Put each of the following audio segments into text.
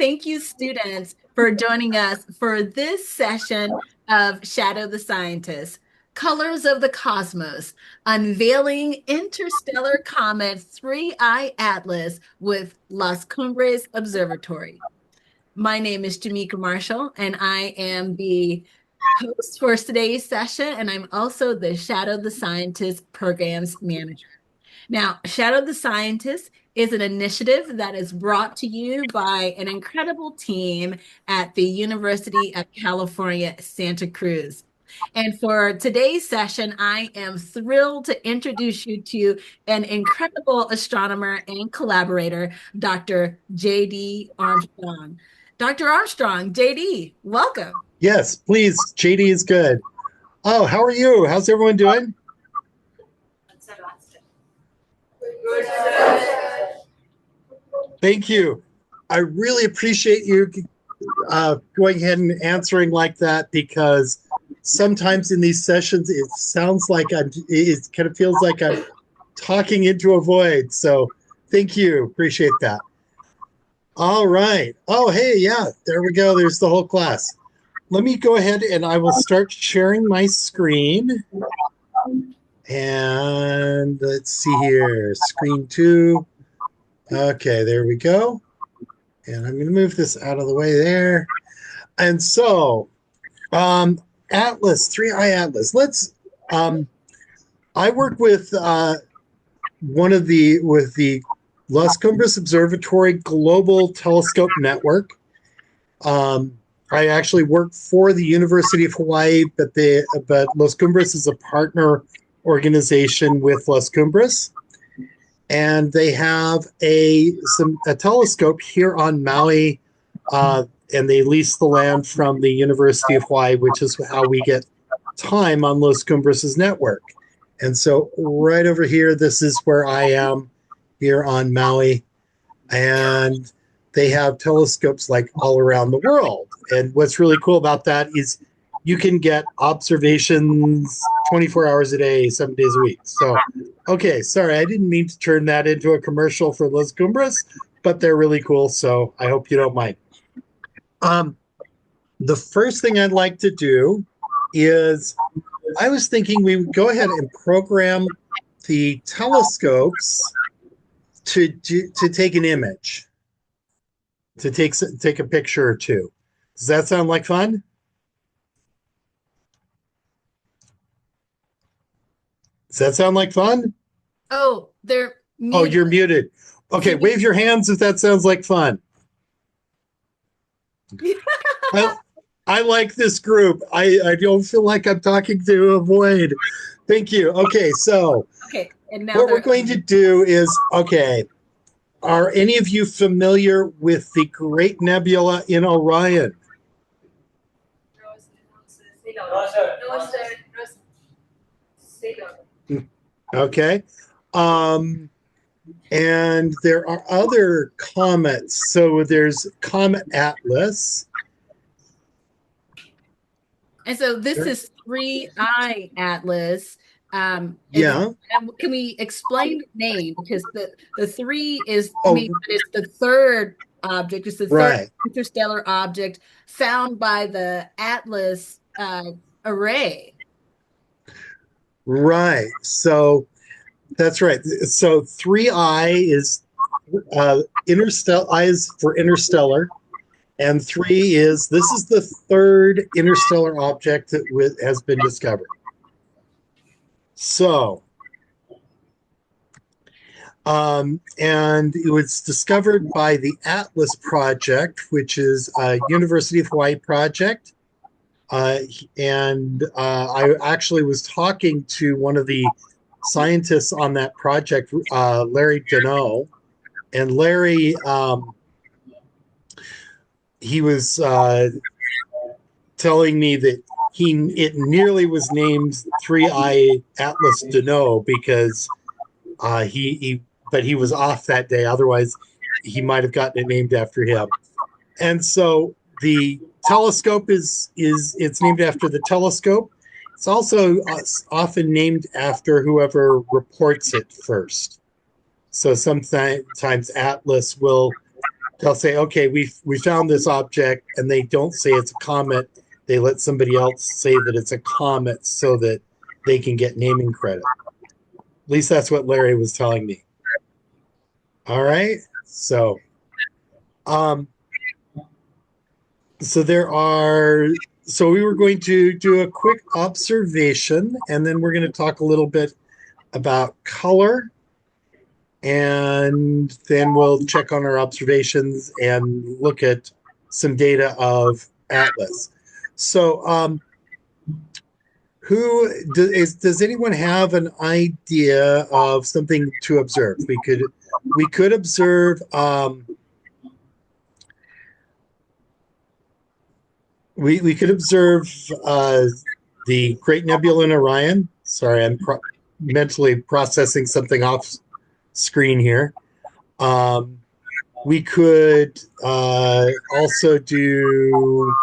Thank you, students, for joining us for this session of Shadow the Scientist, Colors of the Cosmos, Unveiling Interstellar Comet 3I Atlas with Las Cumbres Observatory. My name is Jamaica Marshall, and I am the host for today's session, and I'm also the Shadow the Scientist Programs Manager. Now, Shadow the Scientist is an initiative that is brought to you by an incredible team at the University of California, Santa Cruz. And for today's session, I am thrilled to introduce you to an incredible astronomer and collaborator, Dr. J.D. Armstrong. Dr. Armstrong, J.D., welcome. Yes, please. JD is good. Oh, how are you? How's everyone doing? Thank you. I really appreciate you going ahead and answering like that, because sometimes in these sessions it sounds like it kind of feels like I'm talking into a void. So thank you. Appreciate that. All right. Oh, hey, yeah, there we go. There's the whole class. Let me go ahead and I will start sharing my screen. And let's see here, screen 2. Okay, there we go. And I'm going to move this out of the way there. And so, Atlas, 3I Atlas. I work with the Las Cumbres Observatory Global Telescope Network. I actually work for the University of Hawaii, but Las Cumbres is a partner organization with Las Cumbres, and they have a telescope here on Maui, and they lease the land from the University of Hawaii, which is how we get time on Las Cumbres' network. And so right over here, this is where I am here on Maui, and they have telescopes like all around the world. And what's really cool about that is you can get observations 24 hours a day, 7 days a week. So, okay, sorry, I didn't mean to turn that into a commercial for Las Cumbres, but they're really cool, so I hope you don't mind. The first thing I'd like to do is, I was thinking we would go ahead and program the telescopes to take an image, to take a picture or two. Does that sound like fun? Does that sound like fun? Oh, they're muted. Oh, you're muted. Okay, wave your hands if that sounds like fun. I like this group. I don't feel like I'm talking to a void. Thank you. Okay, so and now what we're going to do is, are any of you familiar with the Great Nebula in Orion? Okay. And there are other comets. So there's Comet Atlas. And so this is 3I Atlas. Yeah. Can we explain the name? Because the 3 is, it's the third object. It's the third interstellar object found by the Atlas array. Right. So that's right. So 3I is interstellar. I is for interstellar, and 3 is the third interstellar object that has been discovered. So, and it was discovered by the Atlas Project, which is a University of Hawaii project. And I actually was talking to one of the scientists on that project, Larry Deneau, and Larry, he was telling me that it nearly was named 3I Atlas Deneau because but he was off that day. Otherwise, he might have gotten it named after him. And so the telescope it's named after the telescope. It's also often named after whoever reports it first. So sometimes Atlas will they'll say, okay, we found this object, and they don't say it's a comet. They let somebody else say that it's a comet so that they can get naming credit. At least that's what Larry was telling me. All right. Um, so we were going to do a quick observation, and then we're going to talk a little bit about color, and then we'll check on our observations and look at some data of Atlas. So, does anyone have an idea of something to observe? We could observe we could observe the Great Nebula in Orion. Sorry, I'm mentally processing something off screen here. We could also do,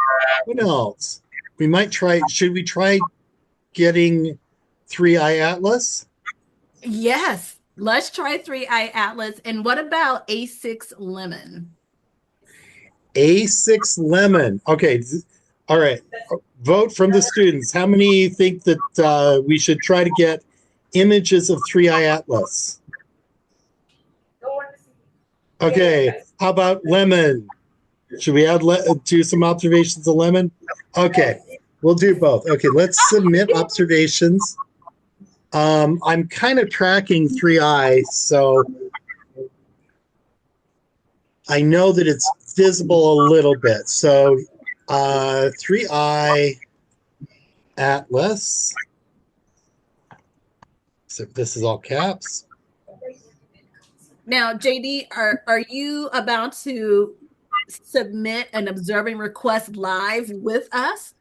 what else? We might try, should we try getting 3i Atlas? Yes, let's try 3i Atlas. And what about A6 Lemon? A6 Lemon. Okay. All right. Vote from the students. How many think that we should try to get images of 3i Atlas? Okay. How about Lemon? Should we do some observations of Lemon? Okay. We'll do both. Okay. Let's submit observations. I'm kind of tracking 3i, so I know that it's visible a little bit. So 3i Atlas. So this is all caps. Now, JD, are you about to submit an observing request live with us?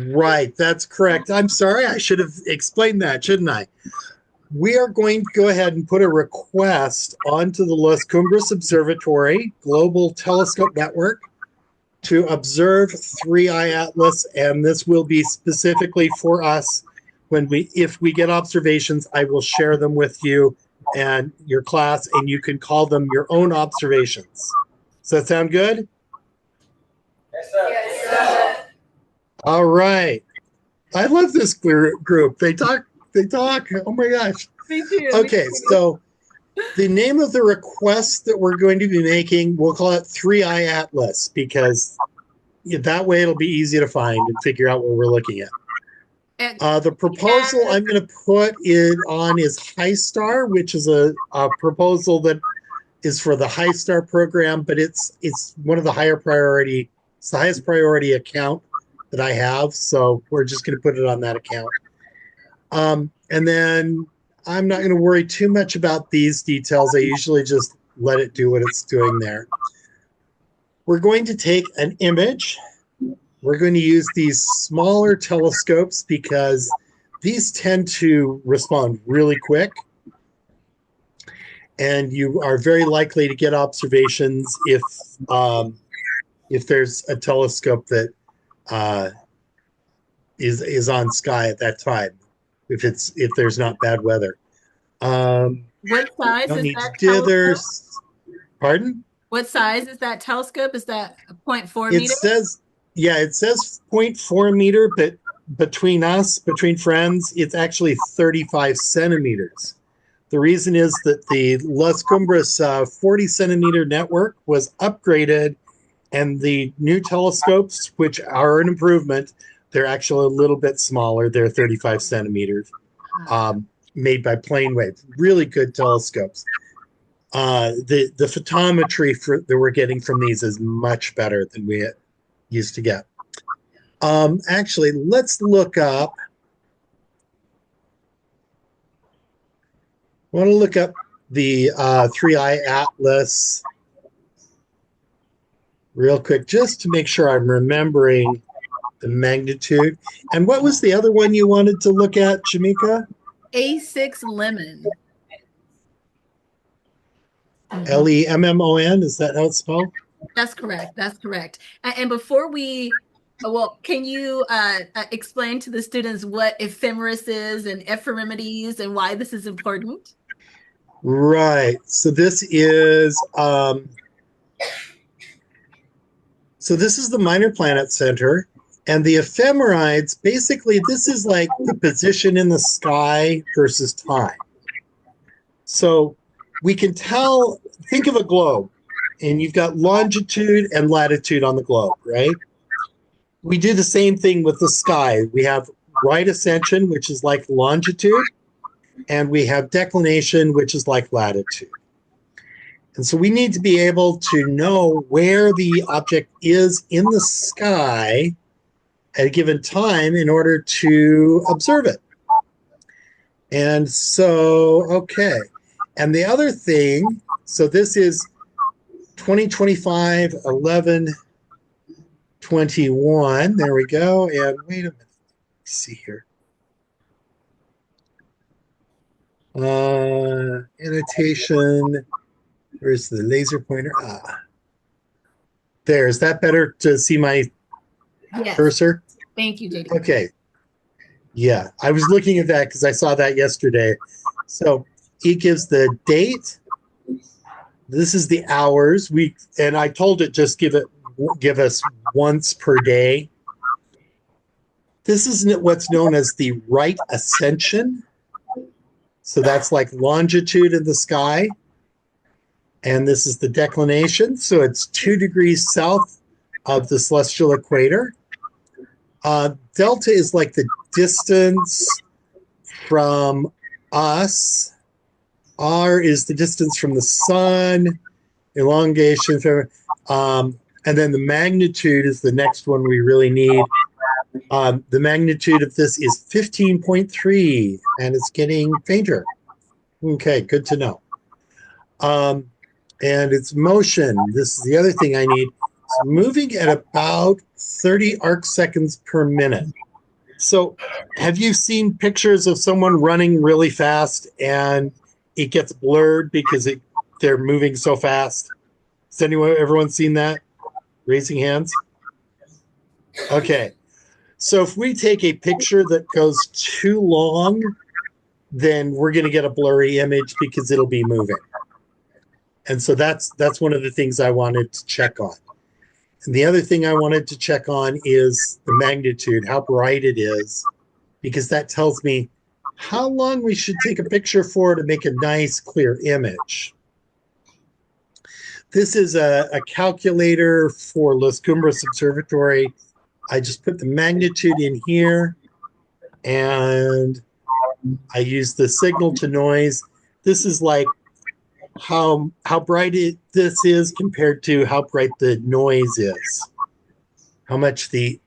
Right, that's correct. I'm sorry, I should have explained that, shouldn't I? We are going to go ahead and put a request onto the Las Cumbres Observatory Global Telescope Network to observe 3i Atlas, and this will be specifically for us. If we get observations, I will share them with you and your class, and you can call them your own observations. Does that sound good? Yes, sir. Yes, sir. All right. I love this group. They talk. Oh my gosh. Me too. Okay, so the name of the request that we're going to be making, we'll call it 3i Atlas, because that way it'll be easy to find and figure out what we're looking at. The proposal I'm going to put it on is HiStar, which is a proposal that is for the HiStar program, but it's one of the it's the highest priority account that I have, so we're just going to put it on that account. And then I'm not going to worry too much about these details. I usually just let it do what it's doing there. We're going to take an image. We're going to use these smaller telescopes because these tend to respond really quick. And you are very likely to get observations if there's a telescope that is on sky at that time. If there's not bad weather. What size don't is need that dithers. telescope? Pardon? What size is that telescope? Is that 0.4 It meter? says 0.4 meter, but between friends, it's actually 35 centimeters. The reason is that the Las Cumbres 40 centimeter network was upgraded, and the new telescopes, which are an improvement, they're actually a little bit smaller. They're 35 centimeters, made by Planewave. Really good telescopes. The photometry that we're getting from these is much better than we used to get. Actually, let's look up. I want to look up the 3i Atlas real quick, just to make sure I'm remembering the magnitude. And what was the other one you wanted to look at, Jamika? A6 Lemon. Lemmon, is that how it's spelled? That's correct. That's correct. And before can you explain to the students what ephemeris is and ephemerides and why this is important? Right. So this is So this is the Minor Planet Center. And the ephemerides, basically, this is like the position in the sky versus time. So we can tell, think of a globe, and you've got longitude and latitude on the globe, right? We do the same thing with the sky. We have right ascension, which is like longitude, and we have declination, which is like latitude. And so we need to be able to know where the object is in the sky at a given time in order to observe it. And so, okay. And the other thing, so this is 2025, 11, 21. There we go. And wait a minute. Let's see here. Annotation. Where's the laser pointer? There. Is that better to see my cursor? Thank you, J.D. Okay. Yeah, I was looking at that because I saw that yesterday. So it gives the date. This is the hours. And I told it just give us once per day. This is what's known as the right ascension. So that's like longitude in the sky. And this is the declination. So it's 2 degrees south of the celestial equator. Delta is like the distance from us. R is the distance from the sun. Elongation. And then the magnitude is the next one we really need. The magnitude of this is 15.3, and it's getting fainter. Okay, good to know. And its motion, this is the other thing I need. It's moving at about 30 arc seconds per minute. So have you seen pictures of someone running really fast and it gets blurred because they're moving so fast? Has everyone seen that? Raising hands? Okay. So if we take a picture that goes too long, then we're going to get a blurry image because it'll be moving. And so that's one of the things I wanted to check on. And the other thing I wanted to check on is the magnitude, how bright it is, because that tells me how long we should take a picture for to make a nice, clear image. This is a calculator for Las Cumbres Observatory. I just put the magnitude in here, and I use the signal to noise. This is like how bright this is compared to how bright the noise is, how much the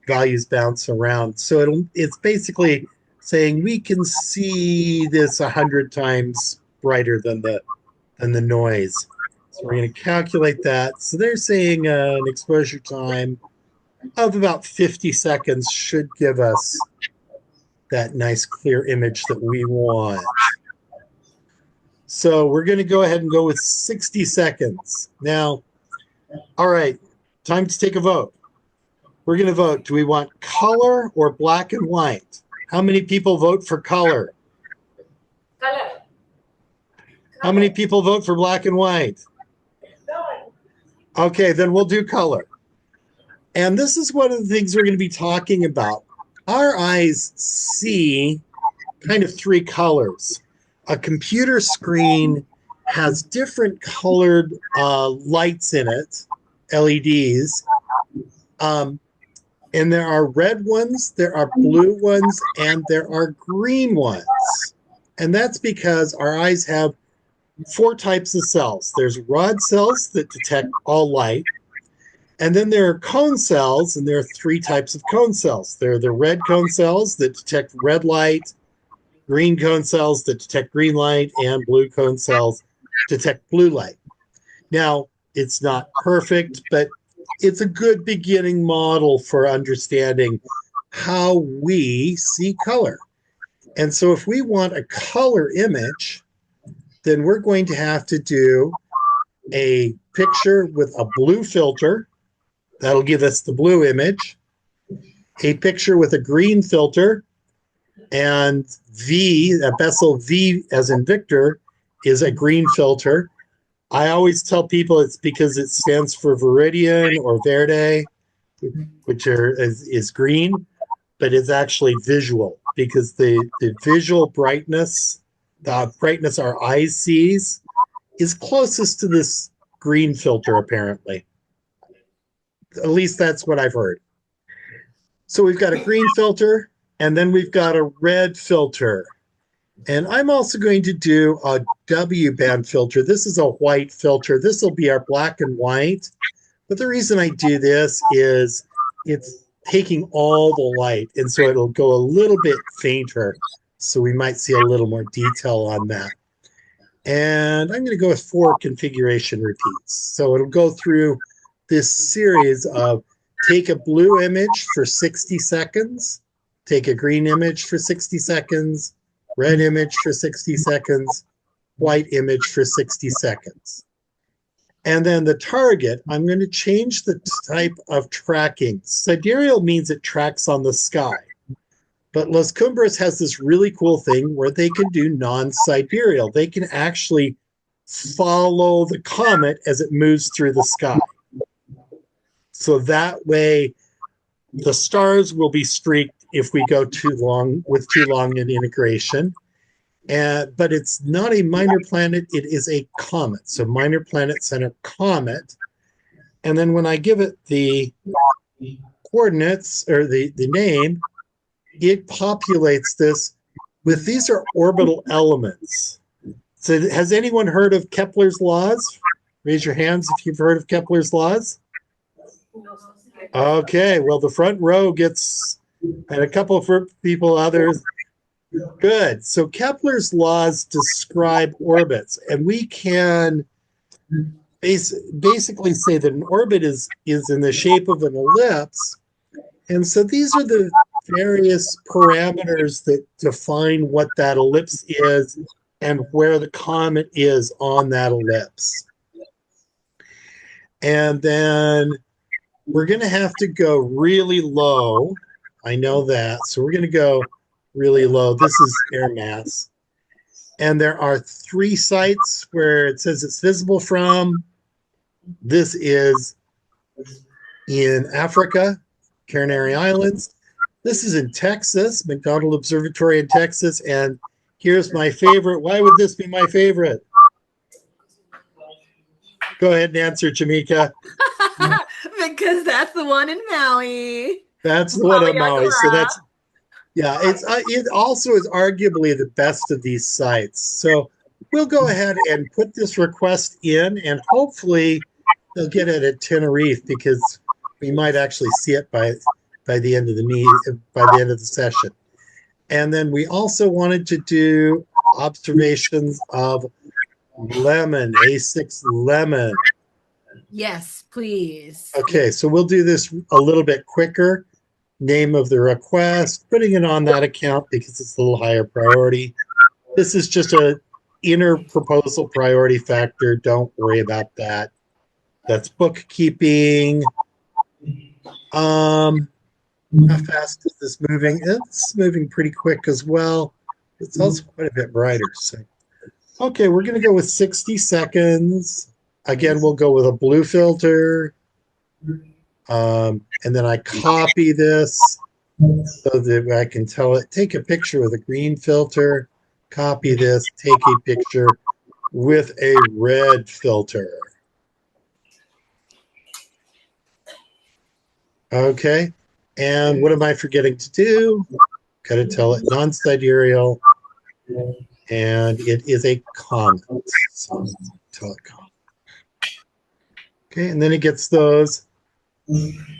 values bounce around. So it's basically saying we can see this 100 times brighter than the noise. So we're going to calculate that. So they're saying an exposure time of about 50 seconds should give us that nice clear image that we want. So we're going to go ahead and go with 60 seconds. Now, all right, time to take a vote. We're going to vote. Do we want color or black and white? How many people vote for color? Color. How many people vote for black and white? Okay, then we'll do color. And this is one of the things we're going to be talking about. Our eyes see kind of 3 colors. A computer screen has different colored lights in it, LEDs. And there are red ones, there are blue ones, and there are green ones. And that's because our eyes have 4 types of cells. There's rod cells that detect all light. And then there are cone cells, and there are 3 types of cone cells. There are the red cone cells that detect red light, green cone cells that detect green light, and blue cone cells detect blue light. Now, it's not perfect, but it's a good beginning model for understanding how we see color. And so if we want a color image, then we're going to have to do a picture with a blue filter. That'll give us the blue image. A picture with a green filter, and V, a Bessel V as in Victor, is a green filter. I always tell people it's because it stands for Viridian or Verde, which is green, but it's actually visual because the visual brightness, the brightness our eyes sees, is closest to this green filter, apparently. At least that's what I've heard. So we've got a green filter, and then we've got a red filter. And I'm also going to do a W band filter. This is a white filter. This will be our black and white. But the reason I do this is it's taking all the light, and so it'll go a little bit fainter. So we might see a little more detail on that. And I'm going to go with 4 configuration repeats. So it'll go through this series of take a blue image for 60 seconds, take a green image for 60 seconds, red image for 60 seconds, white image for 60 seconds. And then the target, I'm going to change the type of tracking. Sidereal means it tracks on the sky. But Las Cumbres has this really cool thing where they can do non-sidereal. They can actually follow the comet as it moves through the sky. So that way, the stars will be streaked if we go too long an integration. But it's not a minor planet, it is a comet. So minor planet center comet. And then when I give it the coordinates or the name, it populates this with these are orbital elements. So has anyone heard of Kepler's laws? Raise your hands if you've heard of Kepler's laws. Okay, well, the front row gets, and a couple of people, others. Good. So Kepler's laws describe orbits, and we can basically say that an orbit is in the shape of an ellipse. And so these are the various parameters that define what that ellipse is and where the comet is on that ellipse. And then we're going to have to go really low. I know that. So we're going to go really low. This is air mass. And there are 3 sites where it says it's visible from. This is in Africa, Canary Islands. This is in Texas, McDonald Observatory in Texas. And here's my favorite. Why would this be my favorite? Go ahead and answer, Jamika. Because that's the one in Maui. That's the one in Maui. So that's, yeah, it also is arguably the best of these sites. So we'll go ahead and put this request in, and hopefully they'll get it at Tenerife because we might actually see it by the end of the session. And then we also wanted to do observations of Lemon, A6 Lemon. Yes, please. Okay, so we'll do this a little bit quicker. Name of the request, putting it on that account because it's a little higher priority. This is just a inner proposal priority factor. Don't worry about that. That's bookkeeping. How fast is this moving? It's moving pretty quick as well. It's also quite a bit brighter. So, okay, we're going to go with 60 seconds. Again, we'll go with a blue filter. And then I copy this so that I can tell it, take a picture with a green filter, copy this, take a picture with a red filter. Okay, and what am I forgetting to do? Got to tell it non-sidereal, and it is a comet. So tell it comet. Okay, and then it gets those.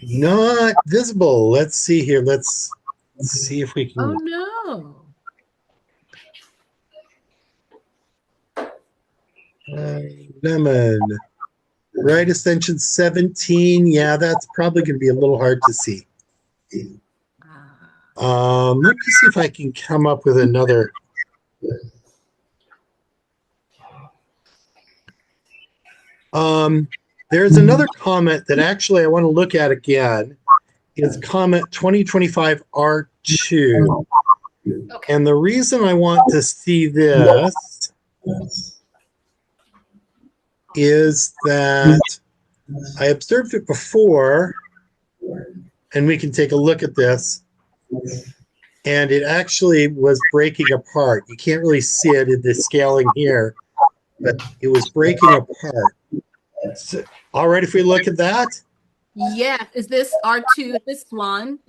Not visible. Let's see here. Let's see if we can. Oh no. Lemon. Right ascension 17. Yeah, that's probably going to be a little hard to see. Let me see if I can come up with another. There's another comet that actually I want to look at again. It's Comet 2025 R2. Okay. And the reason I want to see this is that I observed it before, and we can take a look at this, and it actually was breaking apart. You can't really see it in the scaling here, but it was breaking apart. So, all right, if we look at that. Yeah, is this R2? Is this Swan?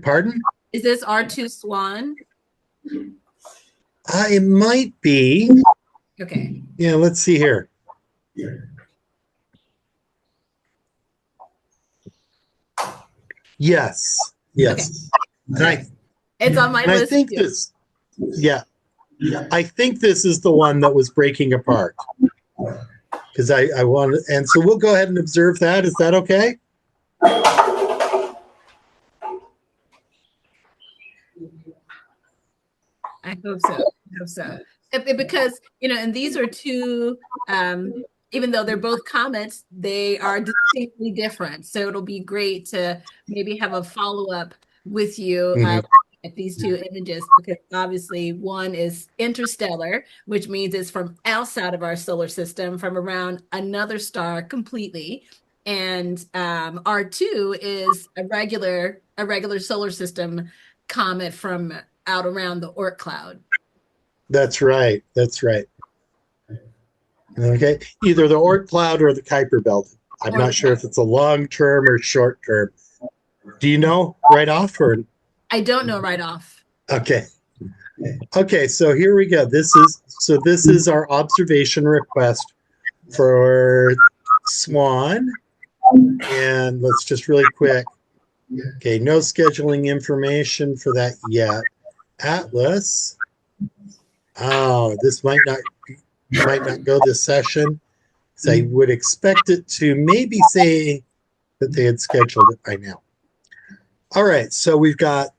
Pardon? Is this R2 Swan? It might be. Okay. Yeah, let's see here. Yes. Yes. Okay. It's on my list. I think too. this, yeah, I think this is the one that was breaking apart. Because I want to, and so we'll go ahead and observe that. Is that okay? I hope so. I hope so. Because, and these are two, even though they're both comets, they are distinctly different. So it'll be great to maybe have a follow-up with you at these two images, because obviously one is interstellar, which means it's from outside of our solar system, from around another star completely. And R2 is a regular solar system comet from out around the Oort cloud. That's right. That's right. Okay. Either the Oort cloud or the Kuiper belt. I'm not sure if it's a long term or short term. Do you know right off, or? I don't know right off. Okay. Okay, so here we go. This is our observation request for Swan. And let's just really quick. Okay, no scheduling information for that yet. Atlas. Oh, this might not go this session. So I would expect it to maybe say that they had scheduled it by now. All right, so we've got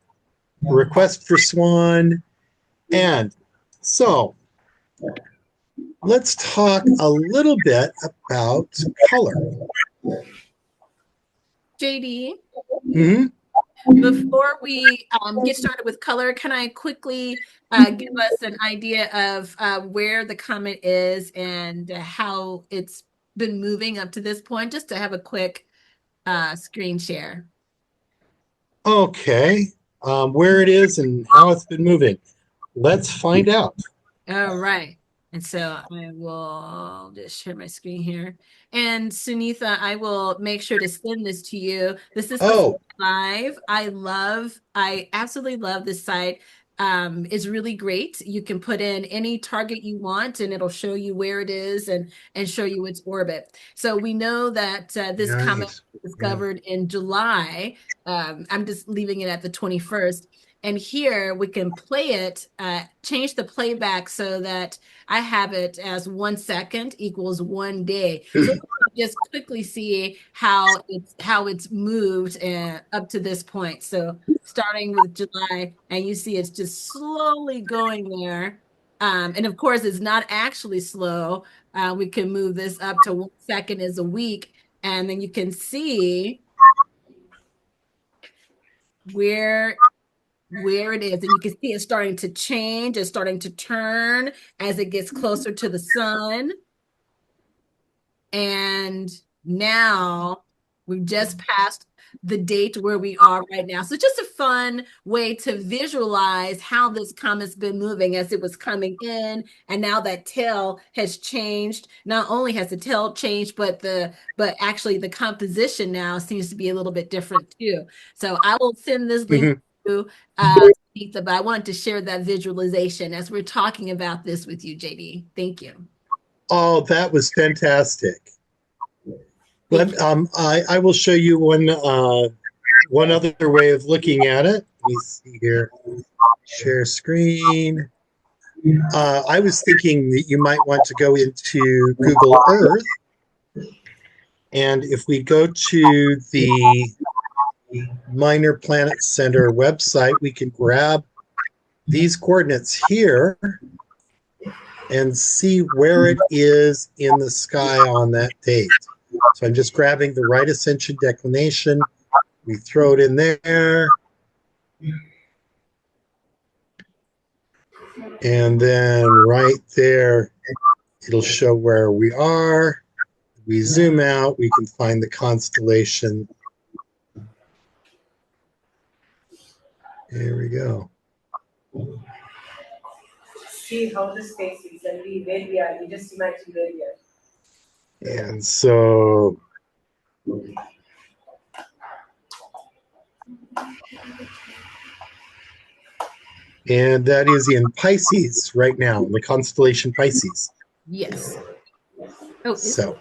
a request for Swan. And so let's talk a little bit about color. JD, Mm-hmm. before we get started with color, can I quickly give us an idea of where the comet is and how it's been moving up to this point, just to have a quick screen share? Okay, where it is and how it's been moving. Let's find out. All right. And so I will just share my screen here. And Sunitha, I will make sure to send this to you. This is the live. I absolutely love this site. It's really great. You can put in any target you want and it'll show you where it is and show you its orbit. So we know that this comet was discovered in July. I'm just leaving it at the 21st. And here we can play it, change the playback so that I have it as 1 second equals 1 day. So just quickly see how it's moved up to this point. So starting with July, and you see it's just slowly going there. And of course, it's not actually slow. We can move this up to 1 second is a week, and then you can see where it is, and you can see it's starting to change, it's starting to turn as it gets closer to the sun. And now we've just passed the date where we are right now. So just a fun way to visualize how this comet's been moving as it was coming in, and now that tail has changed. Not only has the tail changed, but actually the composition now seems to be a little bit different too. So I will send this link to Etha, but I wanted to share that visualization as we're talking about this with you, JD. Thank you. Oh, that was fantastic. I will show you one other way of looking at it. Let me see here. Share screen. I was thinking that you might want to go into Google Earth. And if we go to the Minor Planet Center website, we can grab these coordinates here and see where it is in the sky on that date. So I'm just grabbing the right ascension declination. We throw it in there. And then right there it'll show where we are. We zoom out, we can find the constellation. There we go. See how the space is and where we are. You just imagine where we are. And so and that is in Pisces right now, the constellation Pisces. Yes. Oh, so.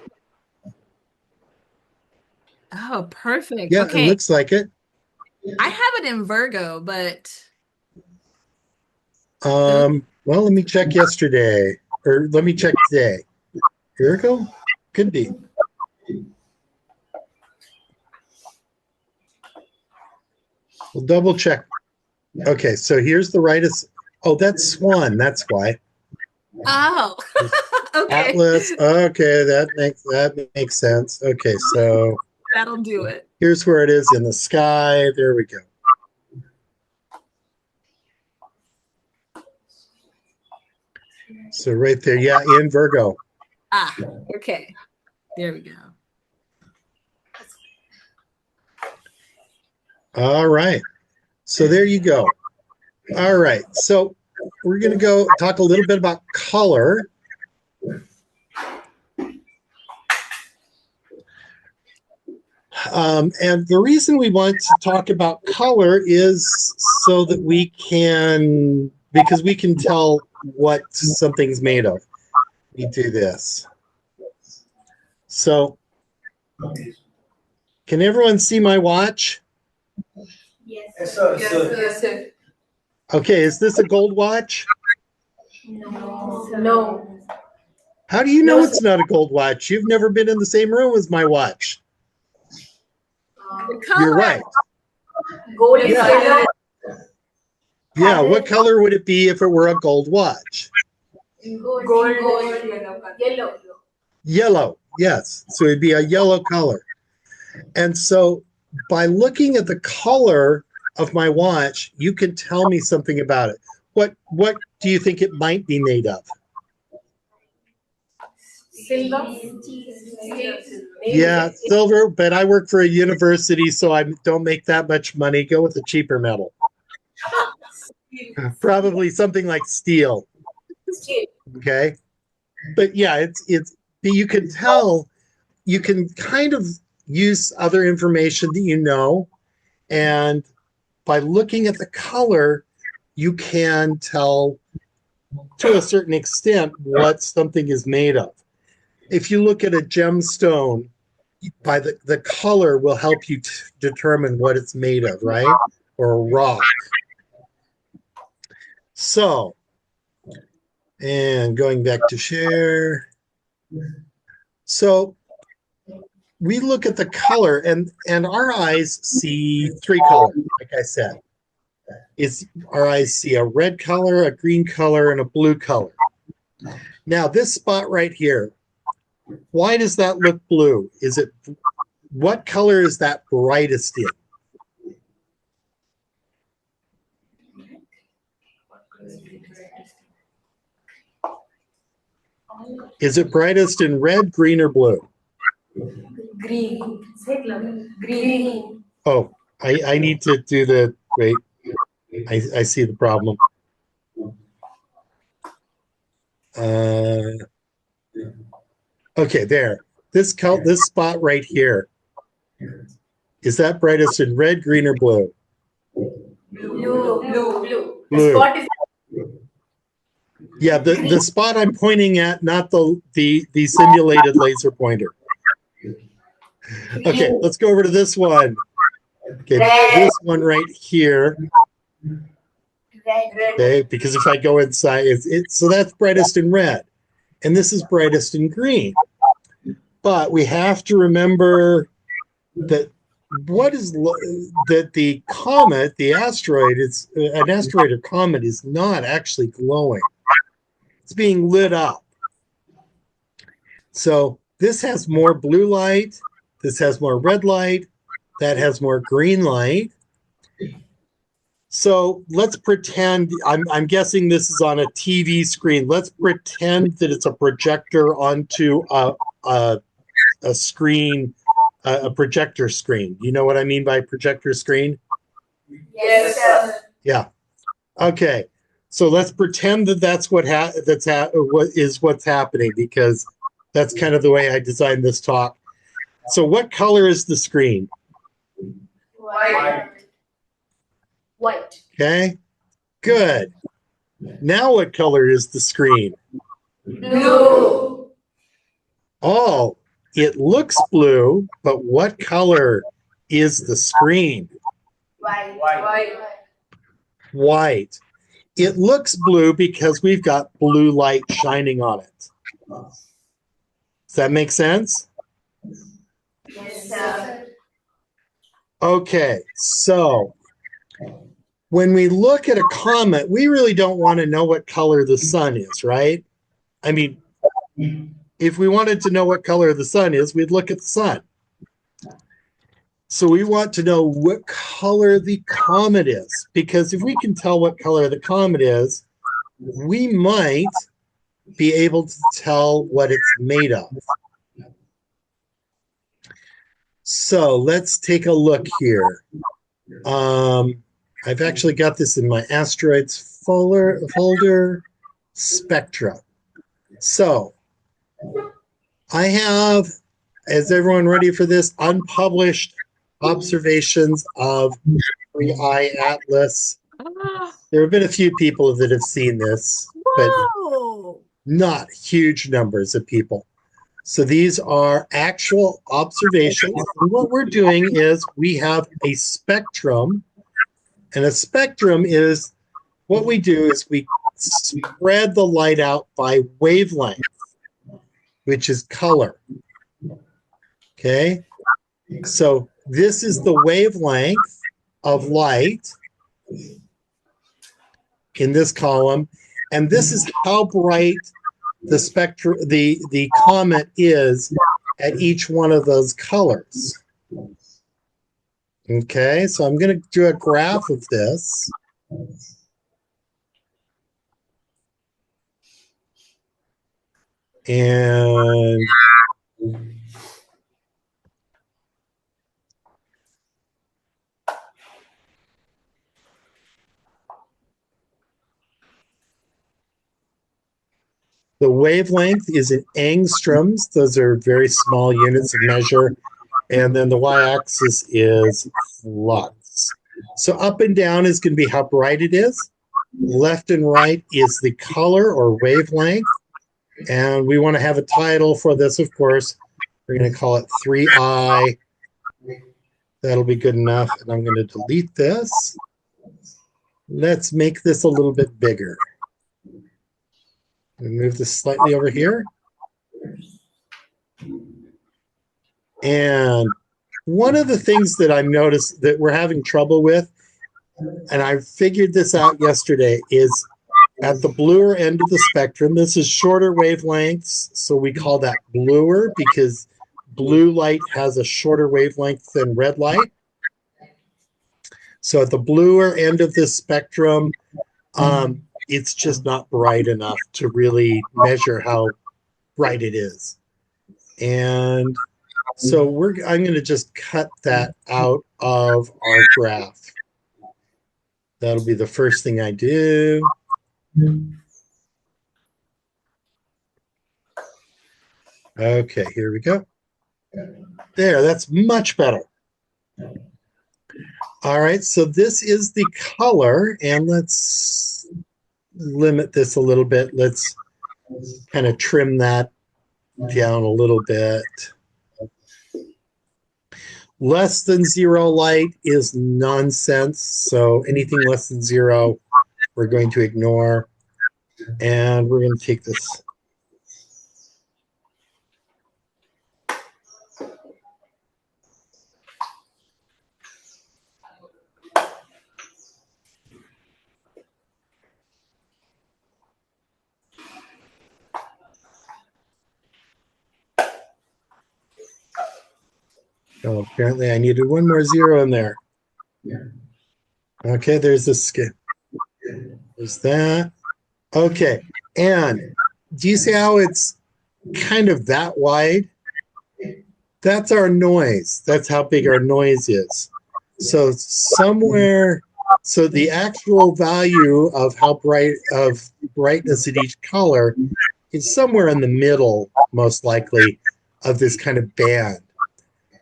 Oh, perfect. Yeah, okay. It looks like it. I have it in Virgo, but well, let me check yesterday, or let me check today. Virgo? Could be. We'll double check. Okay, so here's the rightest. Oh, that's Swan. That's why. Oh, okay. Atlas. Okay, that makes sense. Okay, so that'll do it. Here's where it is in the sky. There we go. So right there, yeah, in Virgo. Ah, okay. There we go. All right. So there you go. All right. So we're going to go talk a little bit about color. And the reason we want to talk about color is so that because we can tell what something's made of. We do this. So can everyone see my watch? Yes, sir. Yes, sir. Okay, is this a gold watch? No. How do you know it's not a gold watch? You've never been in the same room as my watch. You're right. Gold is yellow. Yeah, what color would it be if it were a gold watch? Gold. Yellow. Yellow, yes. So it'd be a yellow color. And so by looking at the color of my watch, you can tell me something about it. What do you think it might be made of? Silver. Yeah, silver, but I work for a university, so I don't make that much money. Go with a cheaper metal. Probably something like steel. Okay. But yeah, it's you can tell, you can kind of use other information that you know, and by looking at the color, you can tell to a certain extent what something is made of. If you look at a gemstone, by the color will help you determine what it's made of, right? Or a rock. So, and going back to share. So we look at the color, and our eyes see three colors, like I said. Our eyes see a red color, a green color, and a blue color. Now, this spot right here, why does that look blue? What color is that brightest in? Is it brightest in red, green, or blue? Green. Green. Oh, I need to do the, wait, I see the problem. Okay, there. This spot right here, is that brightest in red, green, or blue? Blue. Blue. Spot is yeah, the spot I'm pointing at, not the simulated laser pointer. Okay, let's go over to this one. Okay, this one right here. Okay, because if I go inside, so that's brightest in red, and this is brightest in green. But we have to remember that the comet, the asteroid, an asteroid or comet is not actually glowing. It's being lit up. So this has more blue light, this has more red light, that has more green light. So let's pretend, I'm guessing this is on a TV screen. Let's pretend that it's a projector onto a screen, a projector screen. You know what I mean by projector screen? Yes, sir. Yeah. Okay. So let's pretend that that's what's happening, because that's kind of the way I designed this talk. So what color is the screen? White. White. Okay. Good. Now what color is the screen? Blue. Oh, it looks blue, but what color is the screen? White. White. White. It looks blue because we've got blue light shining on it. Does that make sense? Yes, sir. Okay, so when we look at a comet, we really don't want to know what color the sun is, right? I mean, if we wanted to know what color the sun is, we'd look at the sun. So we want to know what color the comet is, because if we can tell what color the comet is, we might be able to tell what it's made of. So let's take a look here. I've actually got this in my asteroids folder, spectra. So I have, is everyone ready for this? Unpublished observations of Three-Eye Atlas. There have been a few people that have seen this, but not huge numbers of people. So these are actual observations. And what we're doing is we have a spectrum. And a spectrum is, what we do is we spread the light out by wavelength, which is color. Okay? So this is the wavelength of light in this column. And this is how bright the spectrum, the comet is at each one of those colors. Okay, so I'm going to do a graph of this. And the wavelength is in angstroms. Those are very small units of measure. And then the y-axis is flux. So up and down is going to be how bright it is. Left and right is the color or wavelength. And we want to have a title for this, of course. We're going to call it 3i. That'll be good enough. And I'm going to delete this. Let's make this a little bit bigger. Move this slightly over here. And one of the things that I've noticed that we're having trouble with, and I figured this out yesterday, is at the bluer end of the spectrum, this is shorter wavelengths, so we call that bluer because blue light has a shorter wavelength than red light. So at the bluer end of this spectrum, it's just not bright enough to really measure how bright it is. And so I'm going to just cut that out of our graph. That'll be the first thing I do. Okay, here we go. There, that's much better. All right, so this is the color, and let's limit this a little bit. Let's kind of trim that down a little bit. Less than 0 light is nonsense, so anything less than 0 we're going to ignore. And we're going to take this. Oh, apparently I needed one more 0 in there. Okay, there's the skin. There's that. Okay, and do you see how it's kind of that wide? That's our noise. That's how big our noise is. So somewhere, so the actual value of how bright of brightness at each color is somewhere in the middle, most likely, of this kind of band.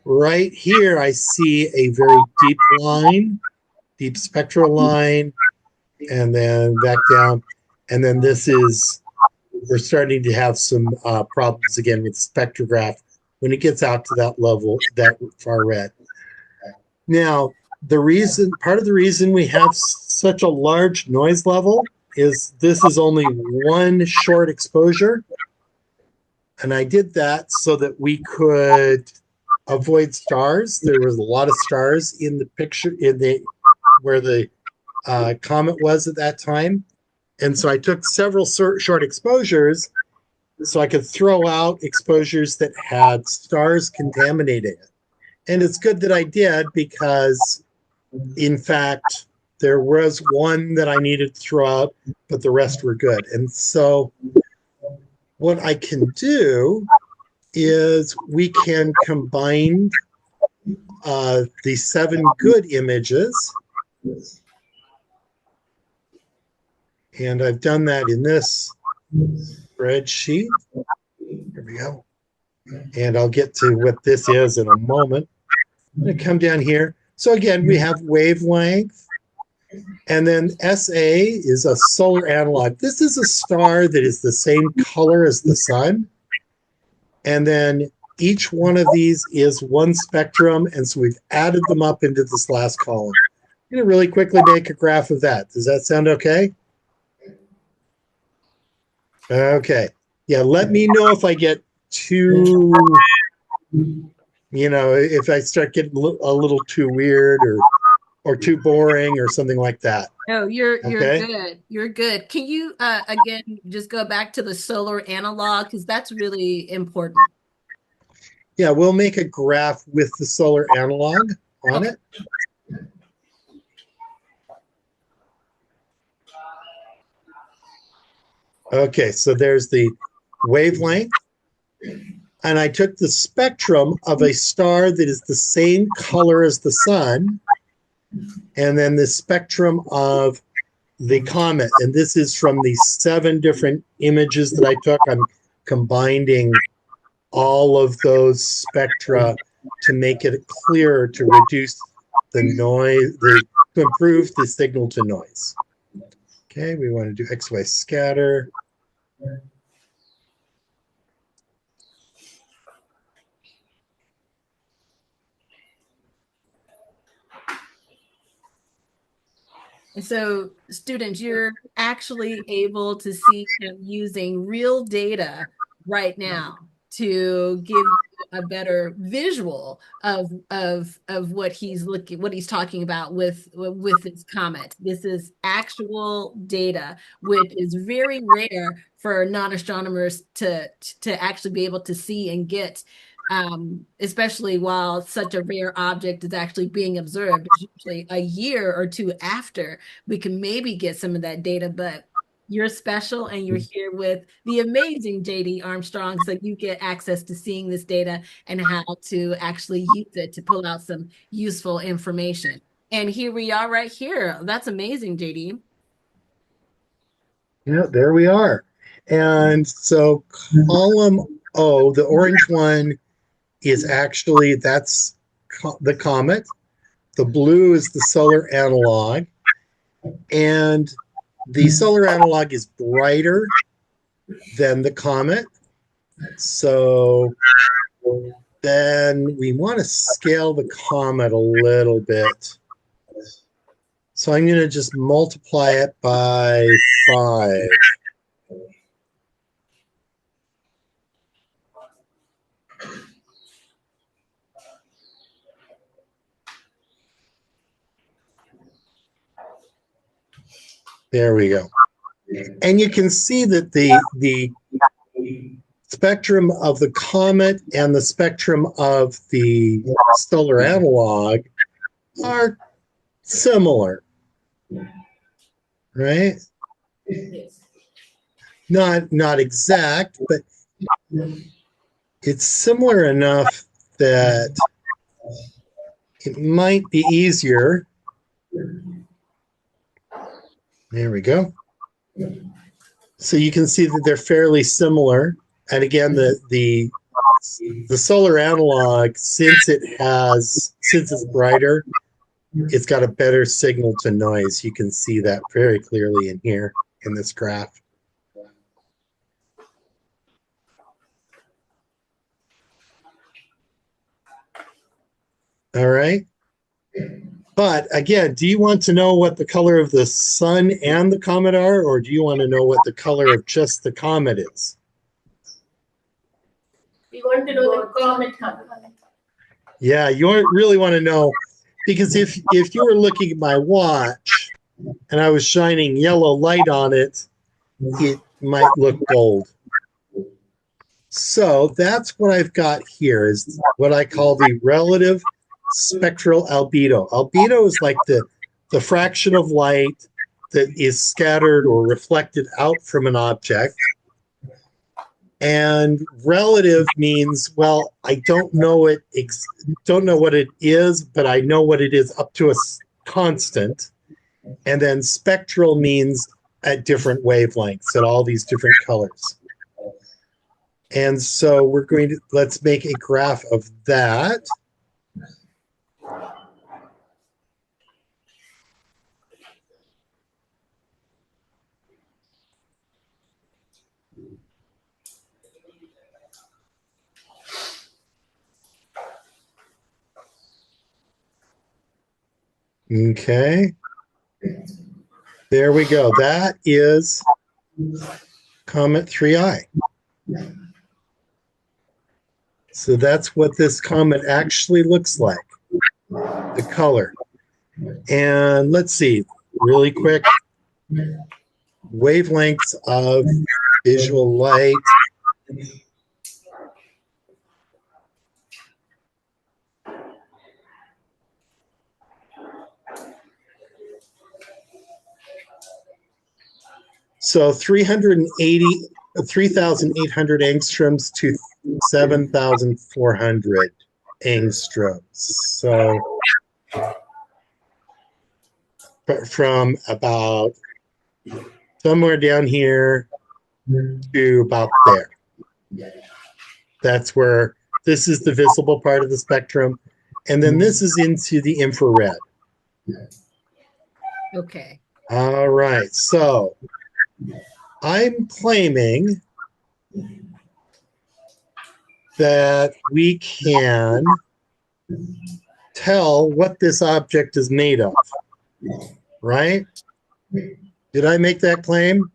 Right here, I see a very deep line, deep spectral line, and then back down. And then this is, we're starting to have some problems again with spectrograph when it gets out to that level, that far red. Now, part of the reason we have such a large noise level is this is only one short exposure. And I did that so that we could avoid stars. There was a lot of stars in the picture, where the comet was at that time. And so I took several short exposures so I could throw out exposures that had stars contaminating it. And it's good that I did because, in fact, there was one that I needed to throw out, but the rest were good. And so what I can do is we can combine the 7 good images. And I've done that in this spreadsheet. Here we go. And I'll get to what this is in a moment. I'm going to come down here. So again, we have wavelength. And then SA is a solar analog. This is a star that is the same color as the sun. And then each one of these is one spectrum. And so we've added them up into this last column. I'm going to really quickly make a graph of that. Does that sound okay? Okay. Yeah, let me know if I get too, if I start getting a little too weird or too boring or something like that. No, you're Okay? good. You're good. Can you again just go back to the solar analog because that's really important. Yeah, we'll make a graph with the solar analog on it. Okay, so there's the wavelength. And I took the spectrum of a star that is the same color as the sun, and then the spectrum of the comet. And this is from the 7 different images that I took. I'm combining all of those spectra to make it clearer, to reduce the noise, to improve the signal to noise. Okay, we want to do XY scatter. And so, students, you're actually able to see him using real data right now to give a better visual of what he's talking about with his comet. This is actual data, which is very rare for non-astronomers to actually be able to see and get. Especially while such a rare object is actually being observed, usually a year or two after we can maybe get some of that data, but you're special and you're here with the amazing J.D. Armstrong, so you get access to seeing this data and how to actually use it to pull out some useful information. And here we are right here. That's amazing, J.D. Yeah, there we are. And so column O, the orange one, is actually, that's the comet. The blue is the solar analog. And the solar analog is brighter than the comet. So then we want to scale the comet a little bit. So I'm going to just multiply it by 5. There we go. And you can see that the spectrum of the comet and the spectrum of the solar analog are similar. right? Yes. Not exact, but it's similar enough that it might be easier. There we go. So you can see that they're fairly similar. And again, the solar analog, since it's brighter, it's got a better signal to noise. You can see that very clearly in here in this graph. All right. But again, do you want to know what the color of the sun and the comet are, or do you want to know what the color of just the comet is? We want to know the comet. Yeah, you really want to know, because if you were looking at my watch and I was shining yellow light on it, it might look gold. So that's what I've got here is what I call the relative spectral albedo. Albedo is like the fraction of light that is scattered or reflected out from an object. And relative means, well, I don't know what it is, but I know what it is up to a constant. And then spectral means at different wavelengths, at all these different colors. And so let's make a graph of that. Okay. There we go. That is Comet 3I. So that's what this comet actually looks like, the color. And let's see, really quick, wavelengths of visual light. So 3,800 angstroms to 7,400 angstroms. So from about somewhere down here to about there. That's where this is the visible part of the spectrum. And then this is into the infrared. Okay. All right. So I'm claiming that we can tell what this object is made of, right? Did I make that claim?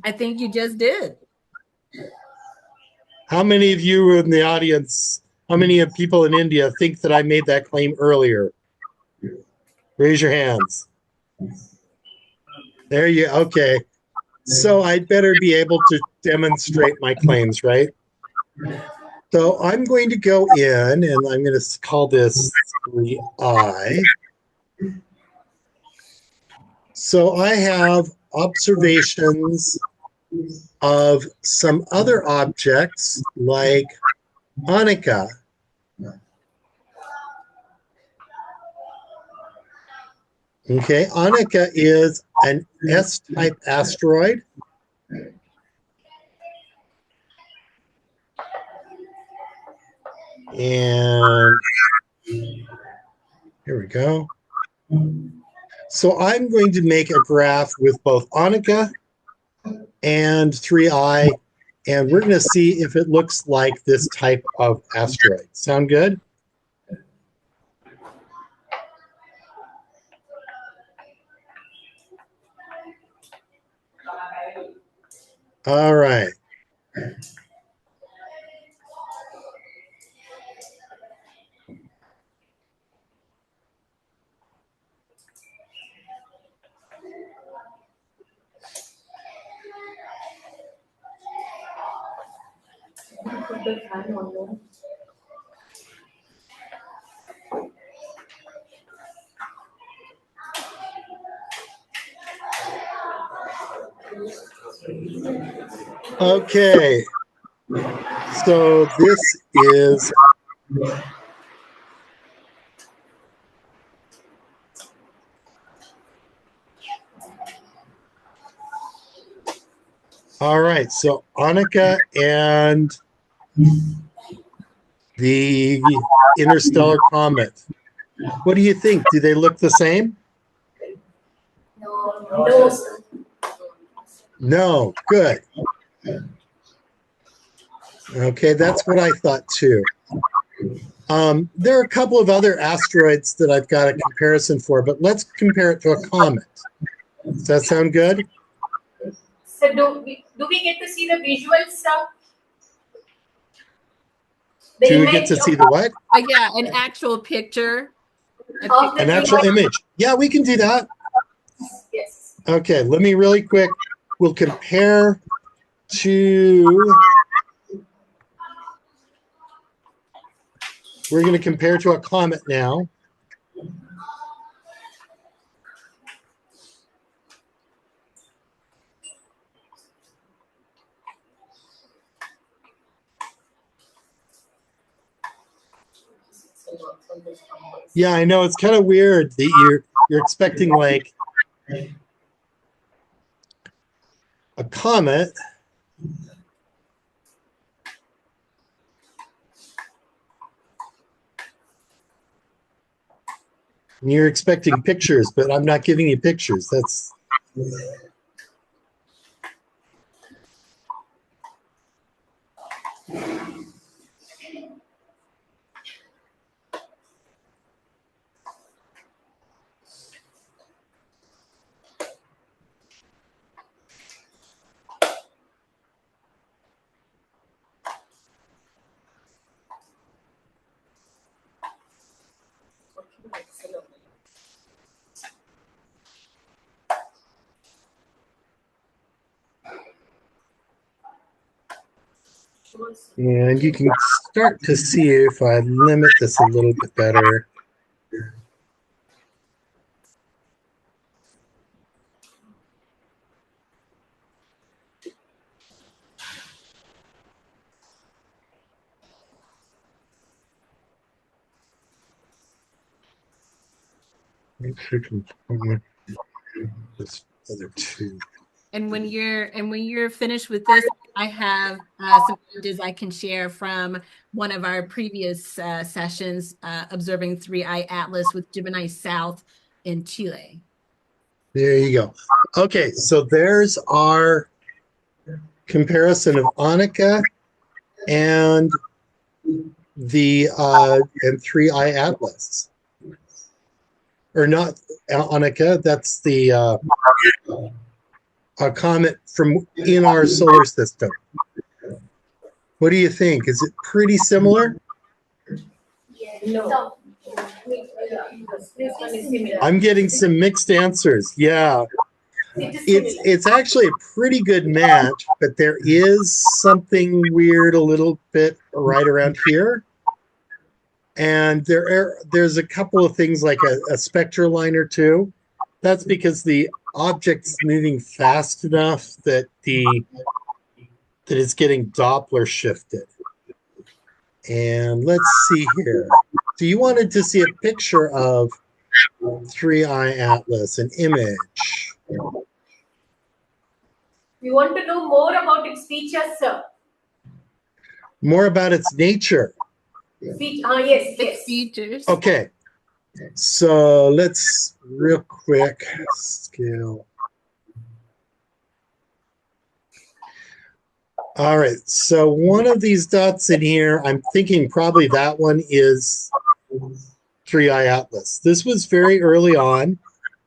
I think you just did. How many of you in the audience, how many of people in India think that I made that claim earlier? Raise your hands. There you, okay. So I'd better be able to demonstrate my claims, right? So I'm going to go in and I'm going to call this 3I. So I have observations of some other objects like Hanukkah. Okay, Hanukkah is an S-type asteroid. And here we go. So I'm going to make a graph with both Hanukkah and 3I, and we're going to see if it looks like this type of asteroid. Sound good? All right. Put the fan on there. Okay. So this is all right. So Annika and the Interstellar Comet. What do you think? Do they look the same? No, sir. No. Good. Okay, that's what I thought too. There are a couple of other asteroids that I've got a comparison for, but let's compare it to a comet. Does that sound good? So do we get to see the visual stuff? The Do we get image to see the what? Yeah, an actual picture. of the An actual image. Yeah, we can do that. Yes. Okay, let me really quick. We'll compare to. We're going to compare to a comet now. Yeah, I know it's kind of weird that you're expecting like a comet. And you're expecting pictures, but I'm not giving you pictures. That's and you can start to see if I limit this a little bit better. This other two. And when you're finished with this, I have some images I can share from one of our previous sessions observing 3I Atlas with Gemini South in Chile. There you go. Okay, so there's our comparison of Annika and the and 3I Atlas. Or not Annika, that's the a comet from in our solar system. What do you think? Is it pretty similar? No. This one is similar. I'm getting some mixed answers. Yeah. It's actually a pretty good match, but there is something weird a little bit right around here. And there's a couple of things like a spectral line or two. That's because the object's moving fast enough that it's getting Doppler shifted. And let's see here. So you wanted to see a picture of 3I Atlas, an image. We want to know more about its features, sir. More about its nature. Yes, Its yes. features. Okay. So let's real quick scale. All right. So one of these dots in here, I'm thinking probably that one is 3I Atlas. This was very early on.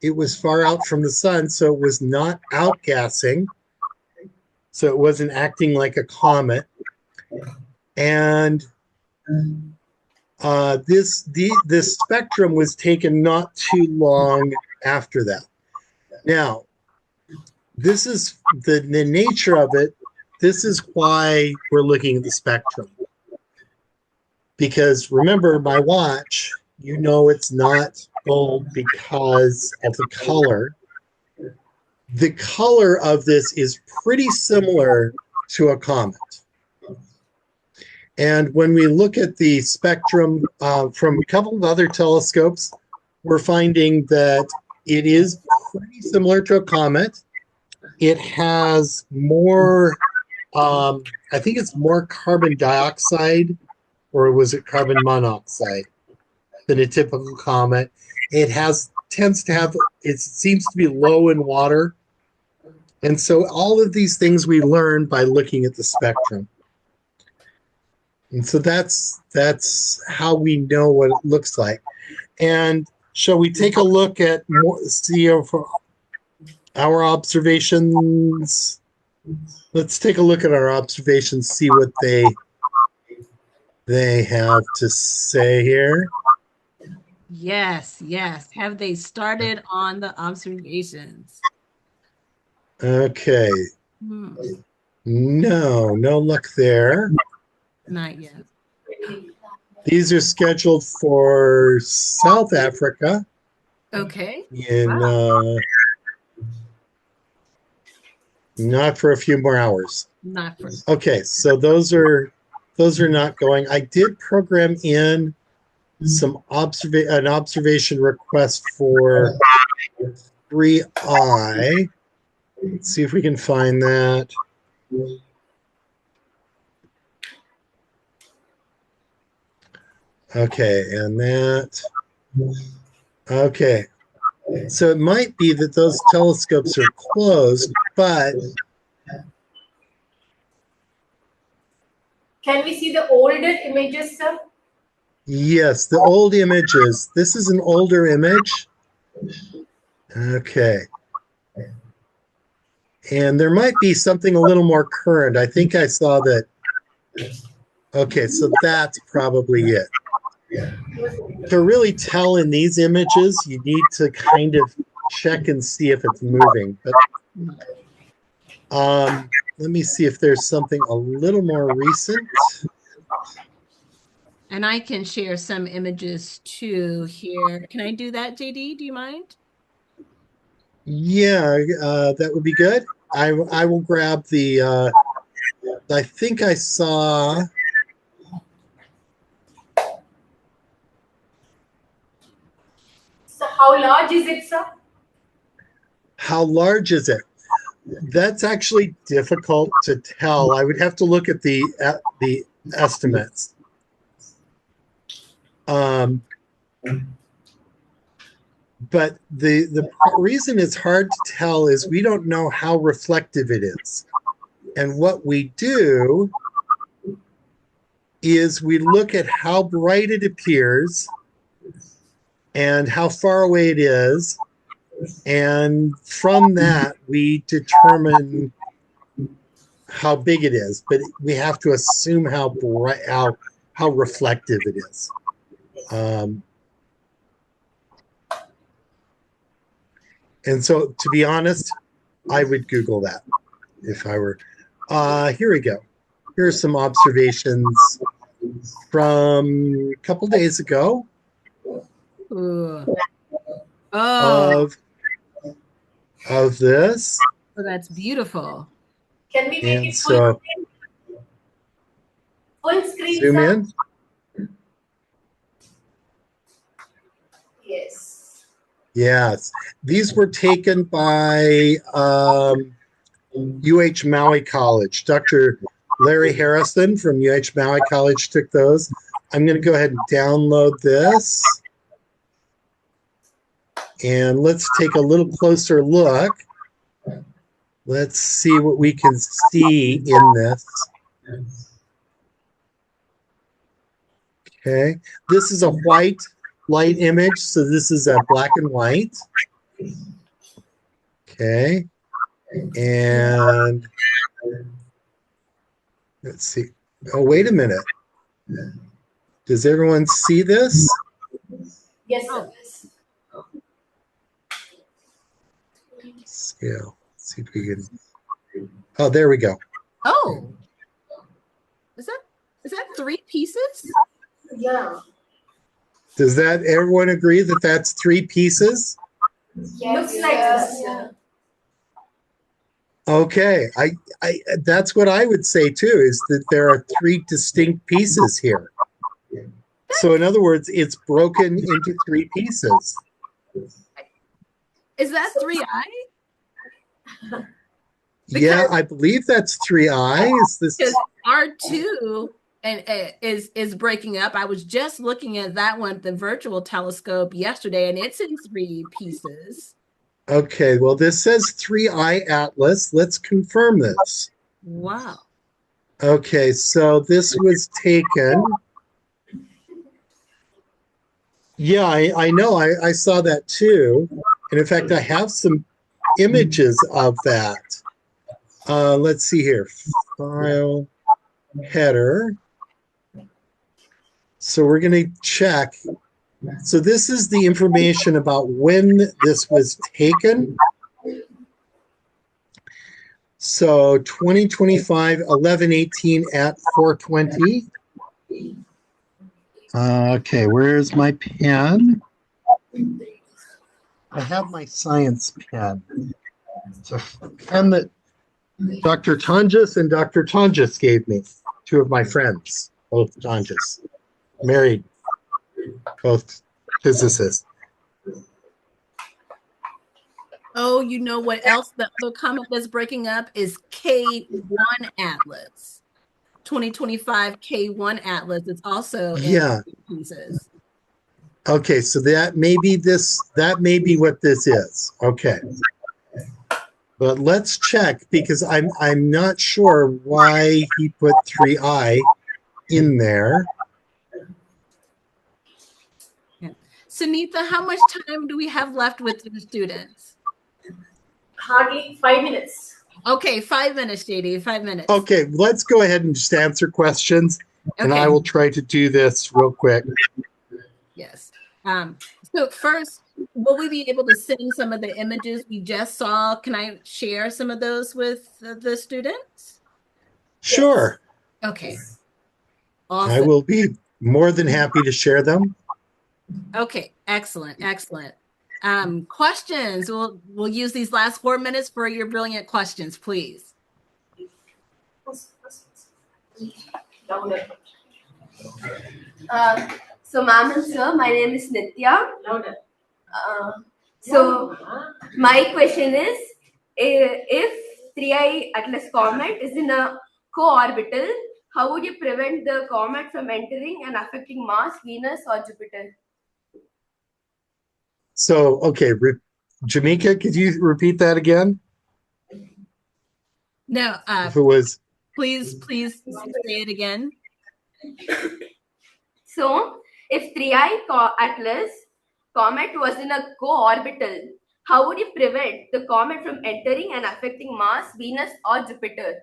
It was far out from the sun, so it was not outgassing. So it wasn't acting like a comet. And this spectrum was taken not too long after that. Now, this is the nature of it. This is why we're looking at the spectrum. Because remember, my watch, you know it's not gold because of the color. the color of this is pretty similar to a comet. And when we look at the spectrum from a couple of other telescopes, we're finding that it is pretty similar to a comet. It has more, I think it's more carbon dioxide, or was it carbon monoxide, than a typical comet. It tends to have, it seems to be low in water. And so all of these things we learn by looking at the spectrum. And so that's how we know what it looks like. And shall we take a look at more, see our observations? Let's take a look at our observations, see what they have to say here. Yes, yes. Have they started on the observations? Okay. No luck there. Not yet. These are scheduled for South Africa. Okay. Not for a few more hours. Not for. Okay, so those are not going. I did program in an observation request for 3I. Let's see if we can find that. Okay, and that. Okay. So it might be that those telescopes are closed, but Can we see the older images, sir? yes, the old images. This is an older image. Okay. And there might be something a little more current. I think I saw that. Okay, so that's probably it. To really tell in these images, you need to kind of check and see if it's moving. But let me see if there's something a little more recent. And I can share some images too here. Can I do that, JD? Do you mind? Yeah, that would be good. I will grab the, I think I saw. So how large is it, sir? How large is it? That's actually difficult to tell. I would have to look at the estimates. But the reason it's hard to tell is we don't know how reflective it is. And what we do is we look at how bright it appears and how far away it is. And from that, we determine how big it is. But we have to assume how bright, how reflective it is. And so, to be honest, I would Google that if I were. Here we go. Here are some observations from a couple days ago. Ooh. Oh. Of this. Oh, that's beautiful. Can we make And it so, full screen? Zoom sir? in. Yes. Yes. These were taken by UH Maui College. Dr. Larry Harrison from UH Maui College took those. I'm going to go ahead and download this. And let's take a little closer look. Let's see what we can see in this. Okay. This is a white light image, so this is a black and white. Okay. And let's see. Oh, wait a minute. Does everyone see this? Yes, sir. Scale. Let's see if we can. Oh, there we go. Oh. Is that 3 pieces? Yeah. Does that everyone agree that that's 3 pieces? Yes, looks like this. Yeah. Okay, that's what I would say too, is that there are three distinct pieces here. So in other words, it's broken into three pieces. Is that 3i? Yeah, I believe that's 3i. Is this Because R2 and is breaking up. I was just looking at that one, the virtual telescope yesterday, and it's in three pieces. okay? Well, this says 3i Atlas. Let's confirm this. Wow. Okay, so this was taken. Yeah, I know. I saw that too. And in fact, I have some images of that. Let's see here. File, header. So we're going to check. So this is the information about when this was taken. So 2025, 11/18 at 4:20. Okay, where's my pen? I have my science pen. It's a pen that Dr. Tonjes and Dr. Tonjes gave me, two of my friends, both Tonjes, married, both physicists. Oh, you know what else? The other comet that's breaking up is K1 Atlas. 2025 K1 Atlas. It's also in Yeah. pieces. Okay, so that may be what this is. Okay. But let's check, because I'm not sure why he put 3i in there. Yeah. Sunitha, how much time do we have left with the students? Hardly 5 minutes. Okay, 5 minutes, JD, 5 minutes. Okay, let's go ahead and just answer questions, and Okay. I will try to do this real quick. Yes. So first, will we be able to send some of the images we just saw? Can I share some of those with the students? Sure. Okay. I Awesome. will be more than happy to share them. Okay, excellent, excellent. Questions. We'll use these last 4 minutes for your brilliant questions, please. Louder. So, ma'am and sir, my name is Nitya. Louder. So, my question is, if 3i Atlas comet is in a co-orbital, how would you prevent the comet from entering and affecting Mars, Venus, or Jupiter? So, okay, Jamika, could you repeat that again? No, If it was, please say it again. So, if 3i Atlas comet was in a co-orbital, how would you prevent the comet from entering and affecting Mars, Venus, or Jupiter?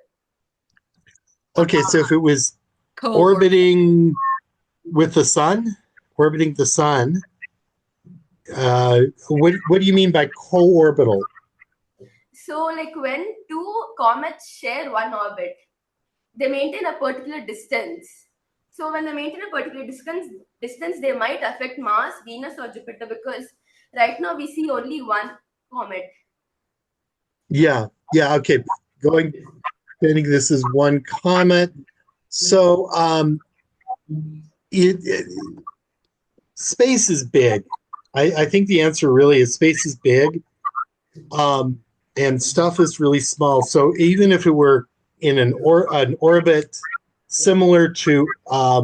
okay, so if it was Co-orbit. orbiting with the sun, what do you mean by co-orbital? So, like when two comets share one orbit, they maintain a particular distance. So, when they maintain a particular distance, they might affect Mars, Venus, or Jupiter, because right now we see only one comet. Yeah, okay. I think this is one comet. So, space is big. I think the answer really is space is big, and stuff is really small. So even if it were in an orbit similar to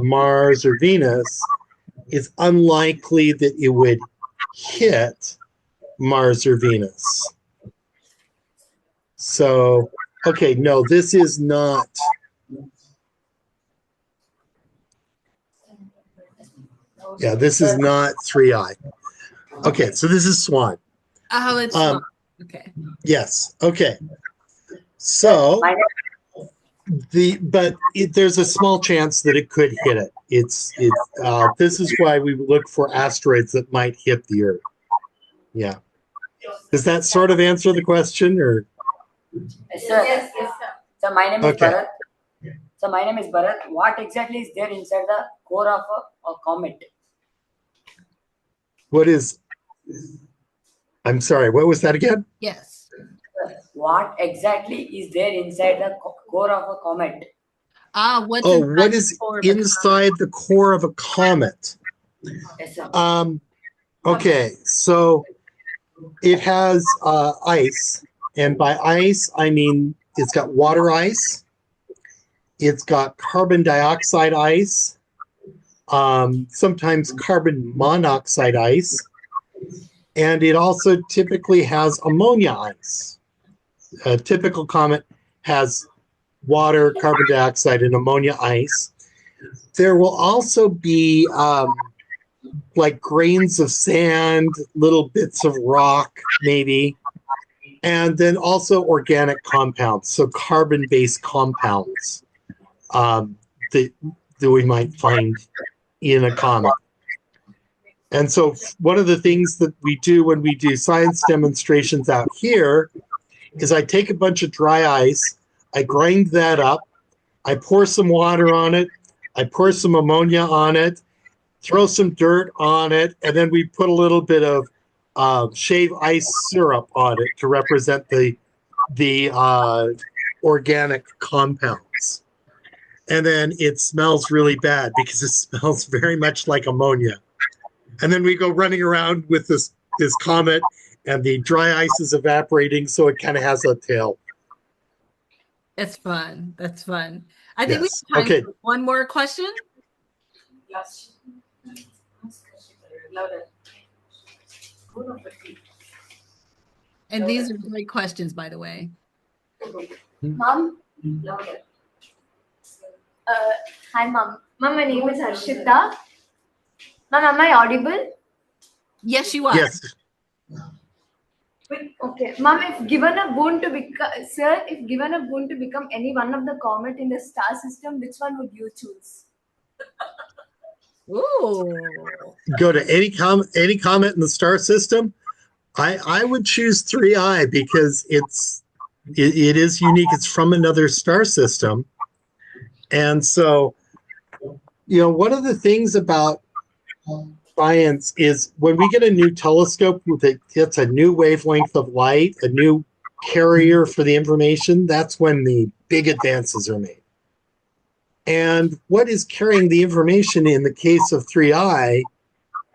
Mars or Venus, it's unlikely that it would hit Mars or Venus. So, okay, no, this is not. Yeah, this is not 3i. Okay, so this is Swan. Oh, it's Swan. Okay. Yes. Okay. So there's a small chance that it could hit it. This is why we look for asteroids that might hit the Earth. Yeah. Does that sort of answer the question, or? Yes, sir. Yes, sir. So my name is Okay. Bharat. What exactly is there inside the core of a comet? What is? I'm sorry. What was that again? Yes. what exactly is there inside the core of a comet? What's Oh, inside what the is core of a comet? inside the core of a comet? Yes, sir. Okay, so it has ice, and by ice I mean it's got water ice, it's got carbon dioxide ice, sometimes carbon monoxide ice, and it also typically has ammonia ice. A typical comet has water, carbon dioxide, and ammonia ice. There will also be like grains of sand, little bits of rock, maybe, and then also organic compounds, so carbon-based compounds that we might find in a comet. And so one of the things that we do when we do science demonstrations out here is I take a bunch of dry ice, I grind that up, I pour some water on it, I pour some ammonia on it, throw some dirt on it, and then we put a little bit of shave ice syrup on it to represent the organic compounds. And then it smells really bad because it smells very much like ammonia. And then we go running around with this comet, and the dry ice is evaporating, so it kind of has a tail. It's fun. That's fun. I think Yes. we have time Okay. for one more question. Last. Louder. And these are great questions, by the way. Mom, Louder. hi, Mom. Mom, my name is Harshita. Mom, am I audible? Yes, you are. Yes. Okay, Mom, if given a boon to become, sir, if given a boon to become any one of the comet in the star system, which one would you choose? Ooh. Go to any comet in the star system. I would choose 3I because it is unique. It's from another star system. And so, one of the things about science is when we get a new telescope that gets a new wavelength of light, a new carrier for the information, that's when the big advances are made. And what is carrying the information in the case of 3I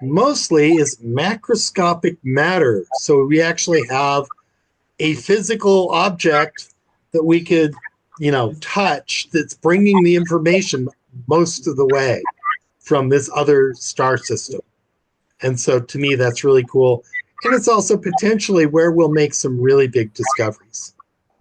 mostly is macroscopic matter. So we actually have a physical object that we could, touch that's bringing the information most of the way from this other star system. And so to me, that's really cool. And it's also potentially where we'll make some really big discoveries.